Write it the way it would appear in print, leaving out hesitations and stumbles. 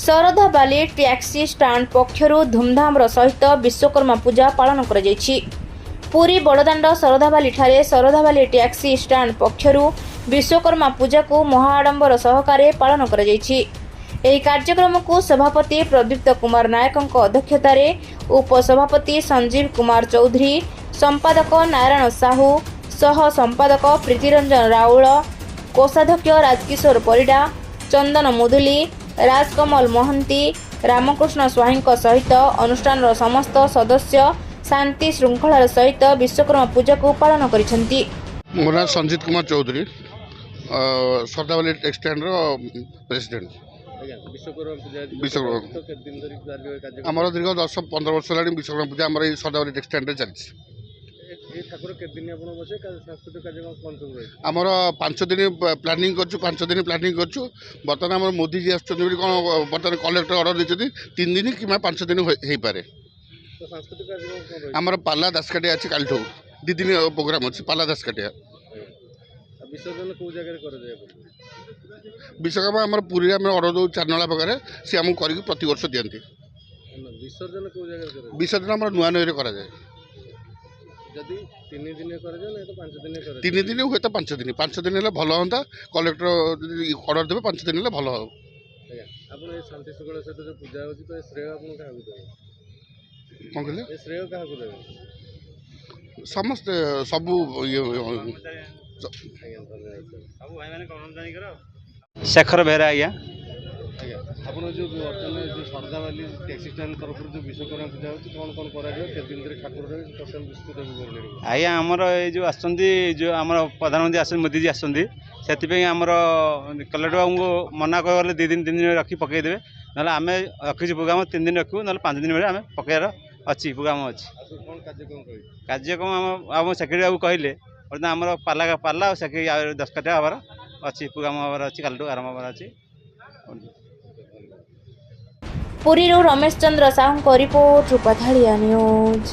Saradhabali taxi stand ପକ୍ଷରୁ ଧୁମଧାମର ସହିତ ବିଶ୍ୱକର୍ମା ପୂଜା ପାଳନ କରାଯାଇଛି। ପୁରୀ ବଡ଼ଦାଣ୍ଡ ଶରଧାବାଲିଠାରେ ଶରଧାବାଲି ଟ୍ୟାକ୍ସି ଷ୍ଟାଣ୍ଡ ପକ୍ଷରୁ ବିଶ୍ୱକର୍ମା ପୂଜାକୁ ମହାଆଡ଼ମ୍ବର ସହକାରେ ପାଳନ କରାଯାଇଛି। ଏହି କାର୍ଯ୍ୟକ୍ରମକୁ ସଭାପତି ପ୍ରଦୀପ୍ତ କୁମାର ନାୟକଙ୍କ ଅଧ୍ୟକ୍ଷତାରେ ଉପସଭାପତି ସଞ୍ଜୀବ କୁମାର ଚୌଧୁରୀ, ସମ୍ପାଦକ ନାରାୟଣ ସାହୁ, ସହ ସମ୍ପାଦକ ପ୍ରୀତିରଞ୍ଜନ ରାଉଳ, କୋଷାଧ୍ୟକ୍ଷ ରାଜକିଶୋର ପରିଡ଼ା, ଚନ୍ଦନ ମୁଦୁଲି, ରାଜକମଲ ମହାନ୍ତି, ରାମକୃଷ୍ଣ ସ୍ୱାଇଁଙ୍କ ସହିତ ଅନୁଷ୍ଠାନର ସମସ୍ତ ସଦସ୍ୟ ଶାନ୍ତି ଶୃଙ୍ଖଳାର ସହିତ ବିଶ୍ୱକର୍ମା ପୂଜାକୁ ପାଳନ କରିଛନ୍ତି। ମୋ ନାଁ ସଞ୍ଜିତ କୁମାର ଚୌଧୁରୀ, ଶରଧାବାଲି ଟ୍ୟାକ୍ସିଷ୍ଟାଣ୍ଡର ପ୍ରେସିଡେଣ୍ଟ। ଆମର ଦୀର୍ଘ 10-15 ବର୍ଷ ହେଲାଣି ବିଶ୍ୱକର୍ମା ପୂଜା ଆମର ଏଇ ଶରଧାବାଲି ଟ୍ୟାକ୍ସିଷ୍ଟାଣ୍ଡରେ ଚାଲିଛି। ଆମର 5 ଦିନ ପ୍ଲାନିଂ କରୁଛୁ, 5 ଦିନ ପ୍ଲାନିଂ କରୁଛୁ। ବର୍ତ୍ତମାନ ଆମର ମୋଦିଜୀ ଆସୁଛନ୍ତି ବୋଲି କ'ଣ ବର୍ତ୍ତମାନ କଲେକ୍ଟର ଅର୍ଡ଼ର ଦେଇଛନ୍ତି 3 ଦିନ କିମ୍ବା 5 ଦିନ ହେଇପାରେ। ଆମର ପାଲା ଦାସକାଠିଆ ଅଛି, କାଲିଠୁ 2 ଦିନ ପ୍ରୋଗ୍ରାମ ଅଛି ପାଲା ଦାସକାଠିଆ। ବିଶ୍ୱକର୍ମା ଆମର ପୁରୀରେ ଆମେ ଅର୍ଡ଼ର ଦେଉ ଚାରନଳା ପାଖରେ, ସେ ଆମକୁ କରିକି ପ୍ରତିବର୍ଷ ଦିଅନ୍ତି। ବିସର୍ଜନ ଆମର ନୂଆ ନଈରେ କରାଯାଏ। 3 ଦିନ ହୁଏତ 5 ଦିନ, 5 ଦିନ ହେଲେ ଭଲ ହୁଅନ୍ତା। କଲେକ୍ଟର ଯଦି ଅର୍ଡ଼ର ଦେବେ 5 ଦିନ ହେଲେ ଭଲ ହେବ। କ'ଣ କହିଲେ? ସମସ୍ତେ ସବୁ शेखर बेहरा आज्ञा ଆପଣ ଯେଉଁ ବର୍ତ୍ତମାନ ଯେଉଁ ଶରଧାବାଲି ଟ୍ୟାକ୍ସି ଷ୍ଟାଣ୍ଡ ତରଫରୁ ଯେଉଁ ବିଶ୍ୱକର୍ମା ପୂଜା ହେଉଛି କ'ଣ କ'ଣ କରାଯିବ, କେତେ ଦିନ ଧରି ଠାକୁର ରହିବେ, ଟୋଟାଲ ବିସ୍ତୃତ ବିବରଣୀ ଆଜ୍ଞା। ଆମର ଏଇ ଯେଉଁ ଆସୁଛନ୍ତି, ଯେଉଁ ଆମର ପ୍ରଧାନମନ୍ତ୍ରୀ ଆସୁଛନ୍ତି, ମୋଦିଜୀ ଆସୁଛନ୍ତି, ସେଥିପାଇଁ ଆମର କଲେକ୍ଟର ବାବୁଙ୍କୁ ମନା କହିଗଲେ 2 ଦିନ 3 ଦିନ ରଖି ପକାଇଦେବେ। ନହେଲେ ଆମେ ରଖିଛୁ ପ୍ରୋଗ୍ରାମ 3 ଦିନ ରଖିବୁ, ନହେଲେ 5 ଦିନ ବେଳେ ଆମେ ପକାଇବାର ଅଛି ପ୍ରୋଗ୍ରାମ ଅଛି। କାର୍ଯ୍ୟକ୍ରମ ଆମ ସେକ୍ରେଟାରୀ ବାବୁ କହିଲେ ବର୍ତ୍ତମାନ ଆମର ପାଲା ଆଉ ସେକ୍ରେଟାରୀ ଦଶକାଠିଆ ହେବାର ଅଛି, ପ୍ରୋଗ୍ରାମ ହେବାର ଅଛି, କାଲିଠୁ ଆରମ୍ଭ ହେବାର ଅଛି। ପୁରୀରୁ ରମେଶ ଚନ୍ଦ୍ର ସାହୁଙ୍କ ରିପୋର୍ଟ, ରୂପାଧାଳିଆ ନ୍ୟୁଜ୍।